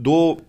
2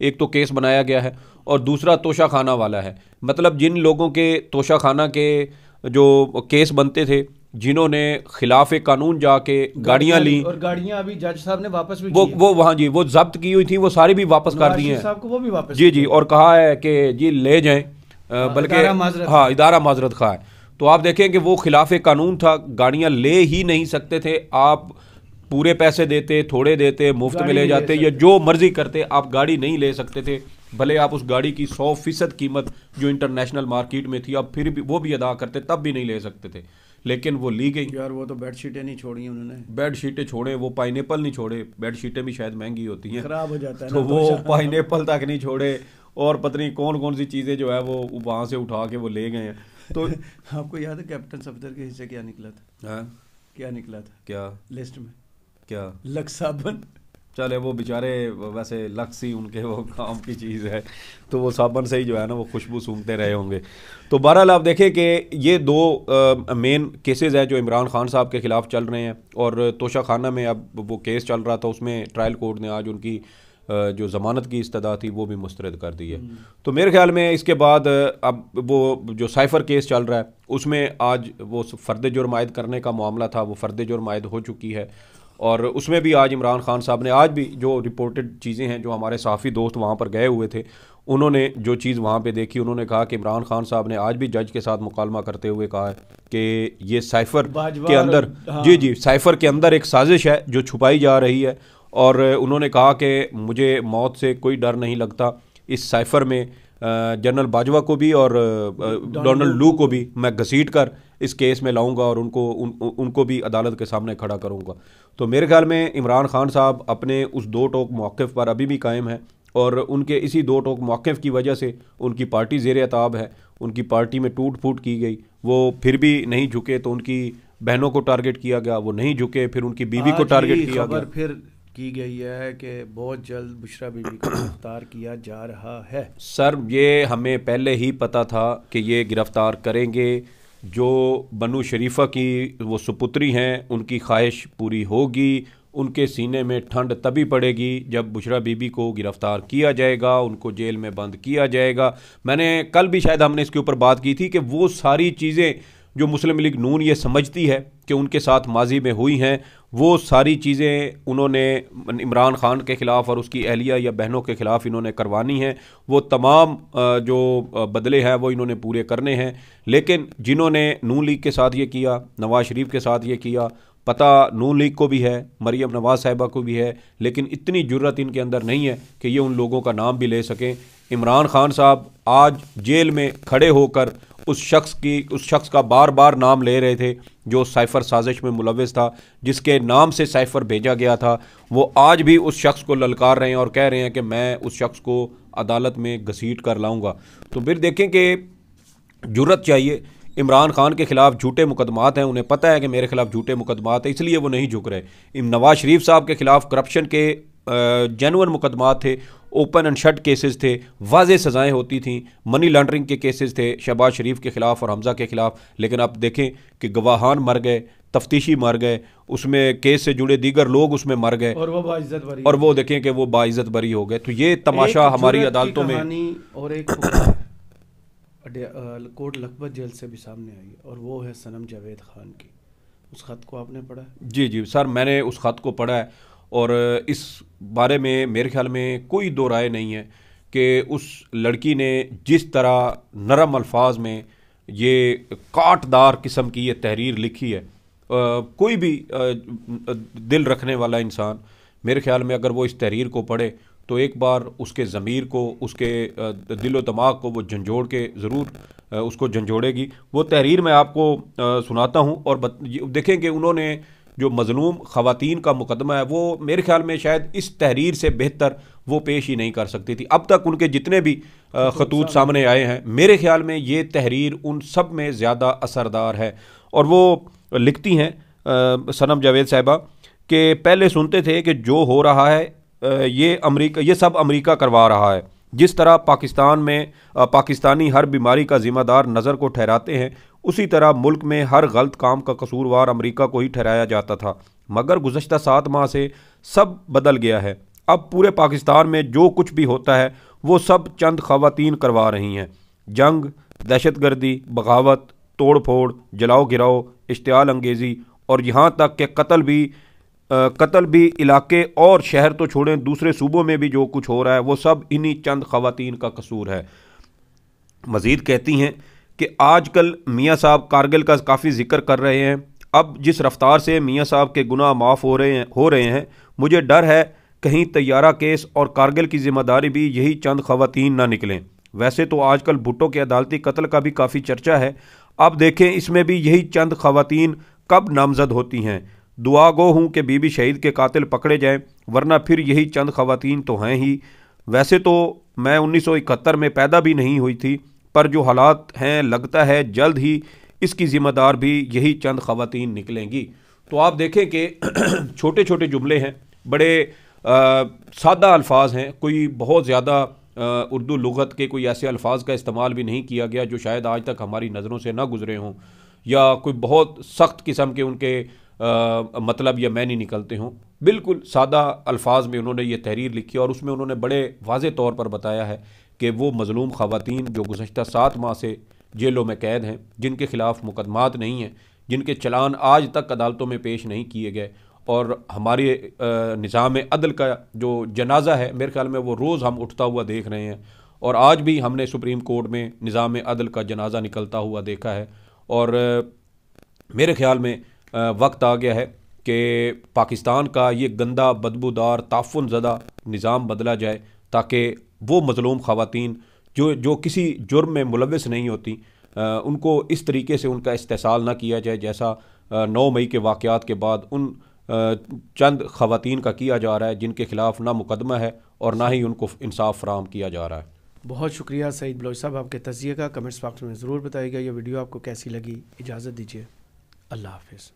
ایک تو کیس بنایا گیا ہے اور دوسرا توشہ خانہ والا ہے. مطلب جن لوگوں کے توشہ خانہ کے جو کیس بنتے تھے، جنہوں نے خلاف قانون جا کے گاڑیاں لیں، اور گاڑیاں ابھی جج صاحب نے واپس بھی وہ وہاں جی وہ ضبط کی ہوئی تھیں، وہ ساری بھی واپس کر دی ہیں صاحب کو، وہ بھی واپس جی اور کہا ہے کہ جی لے جائیں، بلکہ ہاں ادارہ معذرت خواہ ہے. تو آپ دیکھیں کہ وہ خلاف قانون تھا، گاڑیاں لے ہی نہیں سکتے تھے. آپ پورے پیسے دیتے، تھوڑے دیتے، مفت میں لے جاتے یا جو مرضی کرتے، آپ گاڑی نہیں لے سکتے تھے. بھلے آپ اس گاڑی کی 100% قیمت جو انٹرنیشنل مارکیٹ میں تھی آپ پھر بھی وہ بھی ادا کرتے، تب بھی نہیں لے سکتے تھے. لیکن وہ لی گئی. یار وہ تو بیڈ شیٹیں نہیں چھوڑی انہوں نے، بیڈ شیٹیں چھوڑے، وہ پائن ایپل نہیں چھوڑے. بیڈ شیٹیں بھی شاید مہنگی ہوتی ہیں، خراب ہو جاتا ہے تو وہ پائن ایپل تک نہیں چھوڑے، اور پتہ نہیں کون سی چیزیں جو ہے وہ وہاں سے اٹھا کے وہ لے گئے ہیں. تو آپ کو یاد ہے کیپٹن صفدر کے حصے کیا نکلا تھا؟ کیا نکلا تھا کیا لسٹ میں؟ کیا لکس صابن. چلے وہ بیچارے ویسے لکس ہی ان کے وہ کام کی چیز ہے، تو وہ صابن سے ہی جو ہے نا وہ خوشبو سونگتے رہے ہوں گے. تو بہرحال آپ دیکھیں کہ یہ دو مین کیسز ہیں جو عمران خان صاحب کے خلاف چل رہے ہیں، اور توشہ خانہ میں اب وہ کیس چل رہا تھا، اس میں ٹرائل کورٹ نے آج ان کی جو ضمانت کی استدعا تھی وہ بھی مسترد کر دی ہے. تو میرے خیال میں اس کے بعد اب وہ جو سائفر کیس چل رہا ہے اس میں آج وہ فرد جرم عائد کرنے کا معاملہ تھا، وہ فرد جرم عائد ہو چکی ہے، اور اس میں بھی آج عمران خان صاحب نے آج بھی جو رپورٹڈ چیزیں ہیں، جو ہمارے صحافی دوست وہاں پر گئے ہوئے تھے انہوں نے جو چیز وہاں پہ دیکھی، انہوں نے کہا کہ عمران خان صاحب نے آج بھی جج کے ساتھ مکالمہ کرتے ہوئے کہا ہے کہ یہ سائفر کے اندر جی سائفر کے اندر ایک سازش ہے جو چھپائی جا رہی ہے، اور انہوں نے کہا کہ مجھے موت سے کوئی ڈر نہیں لگتا. اس سائفر میں جنرل باجوہ کو بھی اور ڈونلڈ لو کو بھی میں گھسیٹ کر اس کیس میں لاؤں گا اور ان کو بھی عدالت کے سامنے کھڑا کروں گا. تو میرے خیال میں عمران خان صاحب اپنے اس دو ٹوک موقف پر ابھی بھی قائم ہیں، اور ان کے اسی دو ٹوک موقف کی وجہ سے ان کی پارٹی زیر عتاب ہے. ان کی پارٹی میں ٹوٹ پھوٹ کی گئی، وہ پھر بھی نہیں جھکے. تو ان کی بہنوں کو ٹارگٹ کیا گیا، وہ نہیں جھکے. پھر ان کی بیوی کو ٹارگٹ کیا گیا. پھر کی گئی ہے کہ بہت جلد بشرا بی بی کو گرفتار کیا جا رہا ہے. سر یہ ہمیں پہلے ہی پتا تھا کہ یہ گرفتار کریں گے. جو بنو شریفہ کی وہ سپتری ہیں ان کی خواہش پوری ہوگی. ان کے سینے میں ٹھنڈ تبھی پڑے گی جب بشرا بی بی کو گرفتار کیا جائے گا، ان کو جیل میں بند کیا جائے گا. میں نے کل بھی شاید ہم نے اس کے اوپر بات کی تھی کہ وہ ساری چیزیں جو مسلم لیگ نون یہ سمجھتی ہے کہ ان کے ساتھ ماضی میں ہوئی ہیں، وہ ساری چیزیں انہوں نے عمران خان کے خلاف اور اس کی اہلیہ یا بہنوں کے خلاف انہوں نے کروانی ہیں. وہ تمام جو بدلے ہیں وہ انہوں نے پورے کرنے ہیں. لیکن جنہوں نے نون لیگ کے ساتھ یہ کیا، نواز شریف کے ساتھ یہ کیا، پتہ نون لیگ کو بھی ہے، مریم نواز صاحبہ کو بھی ہے، لیکن اتنی جرت ان کے اندر نہیں ہے کہ یہ ان لوگوں کا نام بھی لے سکیں. عمران خان صاحب آج جیل میں کھڑے ہو کر اس شخص کا بار بار نام لے رہے تھے جو سائفر سازش میں ملوث تھا، جس کے نام سے سائفر بھیجا گیا تھا. وہ آج بھی اس شخص کو للکار رہے ہیں اور کہہ رہے ہیں کہ میں اس شخص کو عدالت میں گھسیٹ کر لاؤں گا. تو پھر دیکھیں کہ جرت چاہیے. عمران خان کے خلاف جھوٹے مقدمات ہیں، انہیں پتہ ہے کہ میرے خلاف جھوٹے مقدمات ہیں، اس لیے وہ نہیں جھک رہے. نواز شریف صاحب کے خلاف کرپشن کے جینون مقدمات تھے، اوپن اینڈ شٹ کیسز تھے، واضح سزائیں ہوتی تھیں. منی لانڈرنگ کے کیسز تھے شہباز شریف کے خلاف اور حمزہ کے خلاف، لیکن آپ دیکھیں کہ گواہان مر گئے، تفتیشی مر گئے، اس میں کیس سے جڑے دیگر لوگ اس میں مر گئے، اور وہ باعزت بری، اور وہ دیکھیں کہ وہ باعزت بری ہو گئے. تو یہ تماشا ہماری عدالتوں میں. اور ایک کوٹ لکھپت جیل سے بھی سامنے آئی اور وہ ہے صنم جاوید خان کی. اس خط کو آپ نے پڑھا ہے؟ جی سر، میں نے اس خط کو پڑھا ہے، اور اس بارے میں میرے خیال میں کوئی دو رائے نہیں ہے کہ اس لڑکی نے جس طرح نرم الفاظ میں یہ کاٹ دار قسم کی یہ تحریر لکھی ہے، کوئی بھی دل رکھنے والا انسان میرے خیال میں اگر وہ اس تحریر کو پڑھے تو ایک بار اس کے ضمیر کو، اس کے دل و دماغ کو وہ جھنجھوڑ کے ضرور اس کو جھنجھوڑے گی. وہ تحریر میں آپ کو سناتا ہوں، اور دیکھیں کہ انہوں نے جو مظلوم خواتین کا مقدمہ ہے وہ میرے خیال میں شاید اس تحریر سے بہتر وہ پیش ہی نہیں کر سکتی تھی. اب تک ان کے جتنے بھی خطوط سامنے آئے ہیں میرے خیال میں یہ تحریر ان سب میں زیادہ اثردار ہے. اور وہ لکھتی ہیں صنم جاوید صاحبہ کہ پہلے سنتے تھے کہ جو ہو رہا ہے یہ سب امریکہ کروا رہا ہے. جس طرح پاکستان میں پاکستانی ہر بیماری کا ذمہ دار نظر کو ٹھہراتے ہیں، اسی طرح ملک میں ہر غلط کام کا قصوروار امریکہ کو ہی ٹھہرایا جاتا تھا. مگر گزشتہ 7 ماہ سے سب بدل گیا ہے. اب پورے پاکستان میں جو کچھ بھی ہوتا ہے وہ سب چند خواتین کروا رہی ہیں. جنگ، دہشت گردی، بغاوت، توڑ پھوڑ، جلاؤ گراؤ، اشتعال انگیزی اور یہاں تک کہ قتل بھی علاقے اور شہر تو چھوڑیں دوسرے صوبوں میں بھی جو کچھ ہو رہا ہے وہ سب انہی چند خواتین کا قصور ہے. مزید کہتی ہیں کہ آج کل میاں صاحب کارگل کا کافی ذکر کر رہے ہیں. اب جس رفتار سے میاں صاحب کے گناہ معاف ہو رہے ہیں مجھے ڈر ہے کہیں طیارہ کیس اور کارگل کی ذمہ داری بھی یہی چند خواتین نہ نکلیں. ویسے تو آج کل بھٹو کے عدالتی قتل کا بھی کافی چرچا ہے. اب دیکھیں اس میں بھی یہی چند خواتین کب نامزد ہوتی ہیں. دعا گو ہوں کہ بی بی شہید کے قاتل پکڑے جائیں ورنہ پھر یہی چند خواتین تو ہیں ہی. ویسے تو میں 1971 میں پیدا بھی نہیں ہوئی تھی، پر جو حالات ہیں لگتا ہے جلد ہی اس کی ذمہ دار بھی یہی چند خواتین نکلیں گی. تو آپ دیکھیں کہ چھوٹے چھوٹے جملے ہیں، بڑے سادہ الفاظ ہیں، کوئی بہت زیادہ اردو لغت کے کوئی ایسے الفاظ کا استعمال بھی نہیں کیا گیا جو شاید آج تک ہماری نظروں سے نہ گزرے ہوں، یا کوئی بہت سخت قسم کے ان کے مطلب یا معنی نکلتے ہوں. بالکل سادہ الفاظ میں انہوں نے یہ تحریر لکھی اور اس میں انہوں نے بڑے واضح طور پر بتایا ہے کہ وہ مظلوم خواتین جو گزشتہ 7 ماہ سے جیلوں میں قید ہیں، جن کے خلاف مقدمات نہیں ہیں، جن کے چلان آج تک عدالتوں میں پیش نہیں کیے گئے، اور ہمارے نظام عدل کا جو جنازہ ہے میرے خیال میں وہ روز ہم اٹھتا ہوا دیکھ رہے ہیں، اور آج بھی ہم نے سپریم کورٹ میں نظام عدل کا جنازہ نکلتا ہوا دیکھا ہے. اور میرے خیال میں وقت آ گیا ہے کہ پاکستان کا یہ گندا بدبودار تعفن زدہ نظام بدلا جائے تاکہ وہ مظلوم خواتین جو کسی جرم میں ملوث نہیں ہوتی ان کو اس طریقے سے ان کا استحصال نہ کیا جائے جیسا 9 مئی کے واقعات کے بعد ان چند خواتین کا کیا جا رہا ہے جن کے خلاف نہ مقدمہ ہے اور نہ ہی ان کو انصاف فراہم کیا جا رہا ہے. بہت شکریہ سعید بلوچ صاحب آپ کے تجزیے کا. کمنٹس باکس میں ضرور بتائیے گا یہ ویڈیو آپ کو کیسی لگی. اجازت دیجیے، اللہ حافظ.